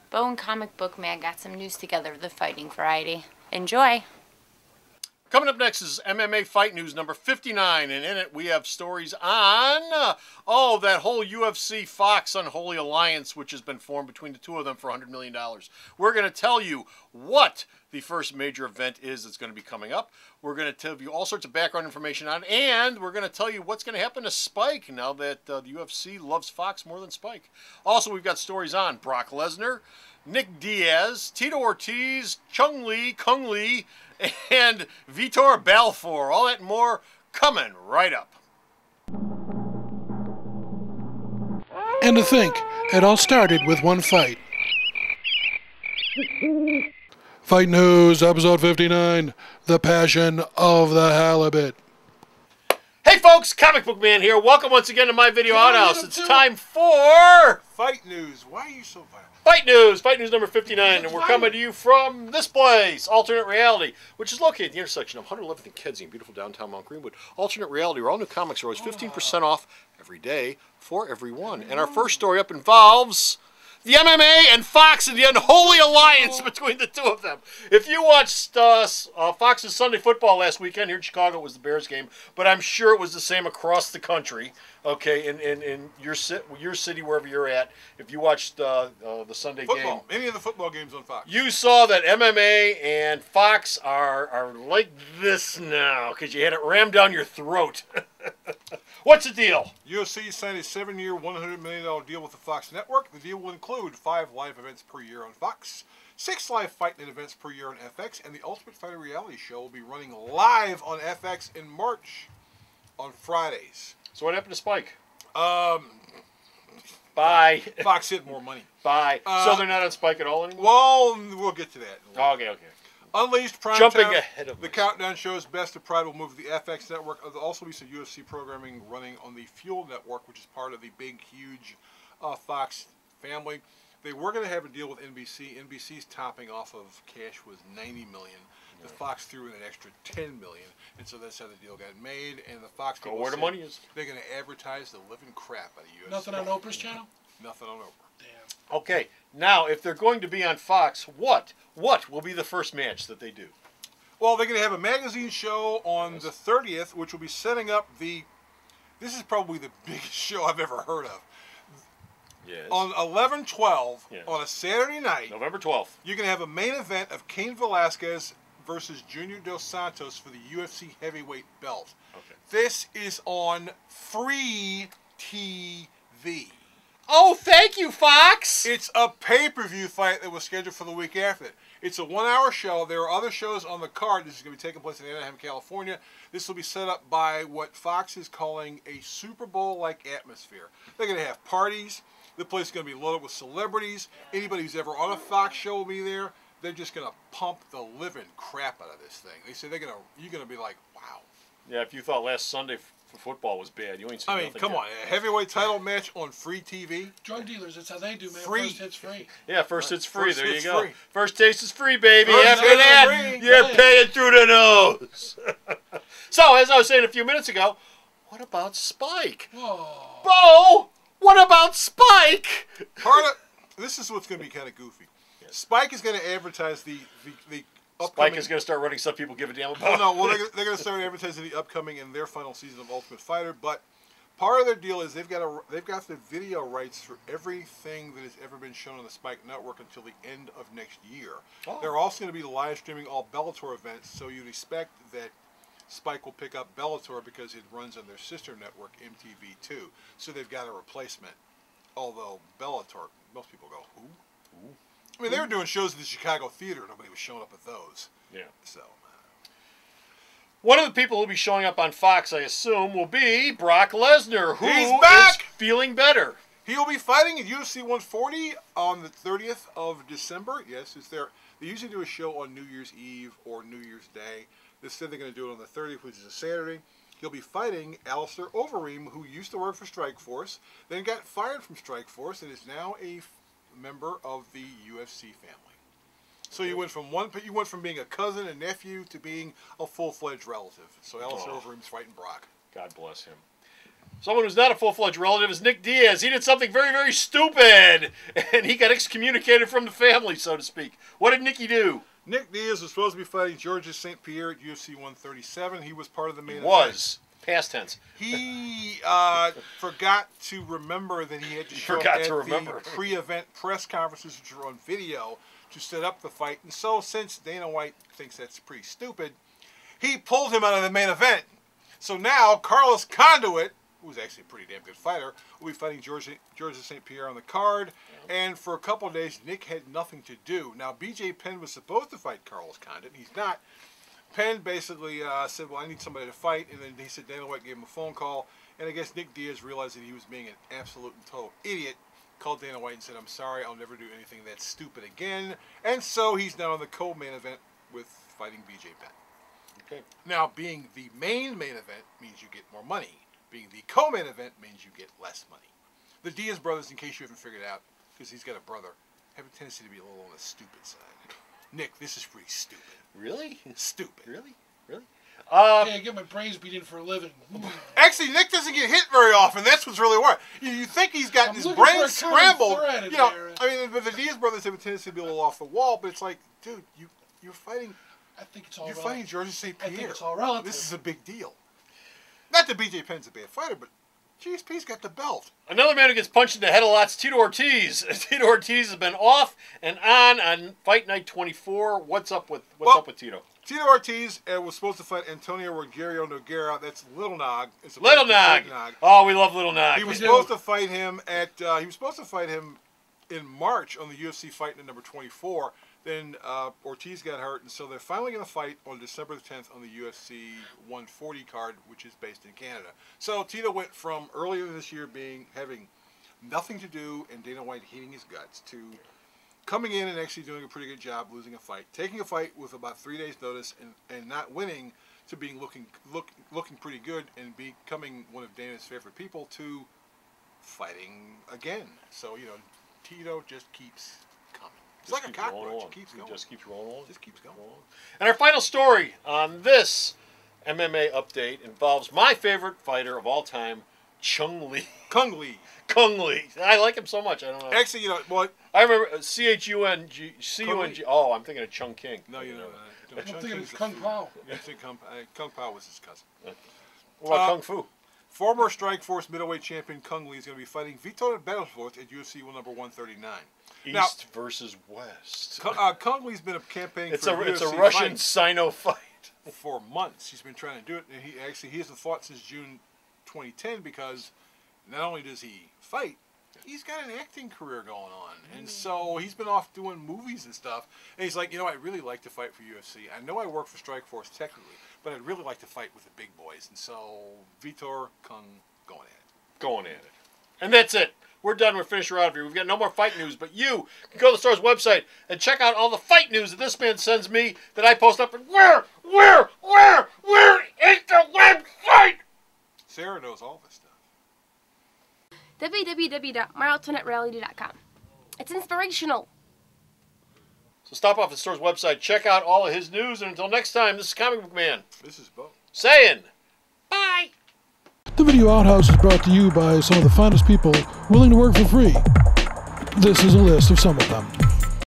Bo and Comicbookman got some news together of the fighting variety. Enjoy! Coming up next is MMA Fight News number 59, and in it we have stories on, that whole UFC Fox unholy alliance which has been formed between the two of them for $100 million. We're going to tell you what the first major event is that's going to be coming up. We're going to tell you all sorts of background information on it, and we're going to tell you what's going to happen to Spike now that the UFC loves Fox more than Spike. Also, we've got stories on Brock Lesnar, Nick Diaz, Tito Ortiz, Kung Lee, and Vitor Belfort. All that and more coming right up. And to think, it all started with one fight. Fight News, episode 59, The Passion of the Halibut. Hey folks, Comic Book Man here. Welcome once again to my video Outhouse. It's time for Fight News. Why are you so violent? Fight News number 59, and we're coming to you from this place, Alternate Reality, which is located at the intersection of 111th and Kedzie in beautiful downtown Mount Greenwood. Alternate Reality, where all new comics are always 15% off every day for everyone. And our first story up involves the MMA and Fox and the unholy alliance between the two of them. If you watched Fox's Sunday Football last weekend, here in Chicago it was the Bears game, but I'm sure it was the same across the country, okay, in your city, wherever you're at. If you watched the Sunday game. Any of the football games on Fox. You saw that MMA and Fox are like this now, because you had it rammed down your throat. What's the deal? UFC signed a 7-year, $100 million deal with the Fox network. The deal will include 5 live events per year on Fox, 6 live fight night events per year on FX, and the Ultimate Fighter reality show will be running live on FX in March on Fridays. So what happened to Spike? Bye. Fox hit more money. Bye. So they're not on Spike at all anymore? Well, we'll get to that. Okay. Unleashed Prime Jumping Time, ahead of the us. Countdown shows Best of Pride will move to the FX network. There'll also be some UFC programming running on the Fuel network, which is part of the big, huge Fox family. They were going to have a deal with NBC. NBC's topping off of cash was $90 million. The Fox threw in an extra $10 million, and so that's how the deal got made. And the Fox people where the money is. They're going to advertise the living crap out of UFC. Nothing on Oprah's channel? Nothing on Oprah. Damn. Okay, now if they're going to be on Fox, what will be the first match that they do? Well, they're going to have a magazine show on the 30th, which will be setting up the... This is probably the biggest show I've ever heard of. Yes. On 11/12, on a Saturday night, November 12th, you're going to have a main event of Cain Velasquez versus Junior Dos Santos for the UFC heavyweight belt. Okay. This is on free TV. Oh, thank you, Fox! It's a pay-per-view fight that was scheduled for the week after it. It's a 1-hour show. There are other shows on the card. This is going to be taking place in Anaheim, California. This will be set up by what Fox is calling a Super Bowl-like atmosphere. They're going to have parties. The place is going to be loaded with celebrities. Anybody who's ever on a Fox show will be there. They're just going to pump the living crap out of this thing. They say you're going to be like, wow. Yeah, if you thought last Sunday for football was bad, you ain't seen nothing come yet. on. A heavyweight title match on free TV. Drug dealers, that's how they do, man. Free. First hit's free. Yeah, first it's free. First there you it's go. free. First taste is free, baby. First After taste is that, free. you're Right. paying through the nose. So, as I was saying a few minutes ago, what about Spike? Whoa. Bo, what about Spike? This is what's going to be kind of goofy. Spike is going to advertise the upcoming... Spike is going to start running stuff people give a damn about. They're going to start advertising the upcoming and their final season of Ultimate Fighter, but part of their deal is they've got the video rights for everything that has ever been shown on the Spike Network until the end of next year. Oh. They're also going to be live streaming all Bellator events, so you'd expect that Spike will pick up Bellator because it runs on their sister network, MTV2. So they've got a replacement. Although Bellator, most people go, who? Ooh. I mean, they were doing shows at the Chicago Theater. Nobody was showing up at those. Yeah. So... One of the people who'll be showing up on Fox, I assume, will be Brock Lesnar, who He's back! is feeling better. He will be fighting at UFC 140 on the 30th of December. Yes, it's there. They usually do a show on New Year's Eve or New Year's Day. They said they're going to do it on the 30th, which is a Saturday. He'll be fighting Alistair Overeem, who used to work for Strikeforce, then got fired from Strikeforce, and is now a member of the UFC family. So you went from being a cousin and nephew to being a full-fledged relative. So Alistair Overeem's fighting Brock. God bless him. Someone who's not a full-fledged relative is Nick Diaz. He did something very, very stupid, and he got excommunicated from the family, so to speak. What did Nicky do? Nick Diaz was supposed to be fighting Georges St. Pierre at UFC 137. He was part of the main event. Was. Past tense. He forgot to remember that he had to show up at the pre-event press conferences, which were on video, to set up the fight. And so, since Dana White thinks that's pretty stupid, he pulled him out of the main event. So now, Carlos Conduit, who's actually a pretty damn good fighter, will be fighting Georges St. Pierre on the card. And for a couple of days, Nick had nothing to do. Now, BJ Penn was supposed to fight Carlos Condit. He's not. Penn basically said, well, I need somebody to fight. And then he said Dana White gave him a phone call. And I guess Nick Diaz realized that he was being an absolute and total idiot. Called Dana White and said, I'm sorry, I'll never do anything that's stupid again. And so he's now in the co-main event with fighting BJ Penn. Okay. Now, being the main event means you get more money. Being the co-main event means you get less money. The Diaz brothers, in case you haven't figured it out, because he's got a brother, have a tendency to be a little on the stupid side. Nick, this is pretty stupid. Really? Stupid. Really? Really? I get my brains beat in for a living. Actually, Nick doesn't get hit very often. That's what's really worrying. You think he's got his brain scrambled. You know, I mean, but the Diaz brothers have a tendency to be a little off the wall. But it's like, dude, you're fighting. I think it's all. You're fighting Georges St. Pierre. I think it's all relative. This is a big deal. Not that BJ Penn's a bad fighter, but GSP's got the belt. Another man who gets punched in the head a lot is Tito Ortiz. Tito Ortiz has been off and on Fight Night 24. What's up with Tito? Tito Ortiz was supposed to fight Antonio Rogerio Nogueira. That's Little Nog. Little Nog. Oh, we love Little Nog. He was supposed to fight him at. He was supposed to fight him in March on the UFC Fight Night number 24. Then Ortiz got hurt, and so they're finally going to fight on December the 10th on the UFC 140 card, which is based in Canada. So Tito went from earlier this year having nothing to do and Dana White hating his guts to coming in and actually doing a pretty good job losing a fight, taking a fight with about 3 days' notice and not winning, to being looking pretty good and becoming one of Dana's favorite people, to fighting again. So, you know, Tito just keeps coming. It's like a cockroach. It keeps going. Just keeps rolling. Just keeps going. And our final story on this MMA update involves my favorite fighter of all time, Kung Lee. I like him so much. I don't know. Actually, you know what? I remember C-H-U-N-G. Oh, I'm thinking of Chung King. No, you know. I'm thinking of Kung Pao. I think Kung Pao was his cousin. What about Kung Fu? Former Strikeforce middleweight champion Kung Lee is going to be fighting Vitor Belfort at UFC number 139. East versus West. Kung Lee's been campaigning it's for a UFC It's a Russian Sino fight. For months. He's been trying to do it, and he hasn't fought since June 2010 because not only does he fight, he's got an acting career going on. And so he's been off doing movies and stuff. And he's like, you know, I'd really like to fight for UFC. I know I work for Strikeforce technically, but I'd really like to fight with the big boys. And so Vitor, Kung, going at it. And that's it. We're done. We're finished. We're out of here. We've got no more fight news, but you can go to the store's website and check out all the fight news that this man sends me that I post up. And where is the website? Sarah knows all this stuff. www.myalternatereality.com. It's inspirational. So stop off the store's website, check out all of his news, and until next time, this is Comic Book Man. This is Bo. Saying bye. The Video Outhouse is brought to you by some of the finest people willing to work for free. This is a list of some of them.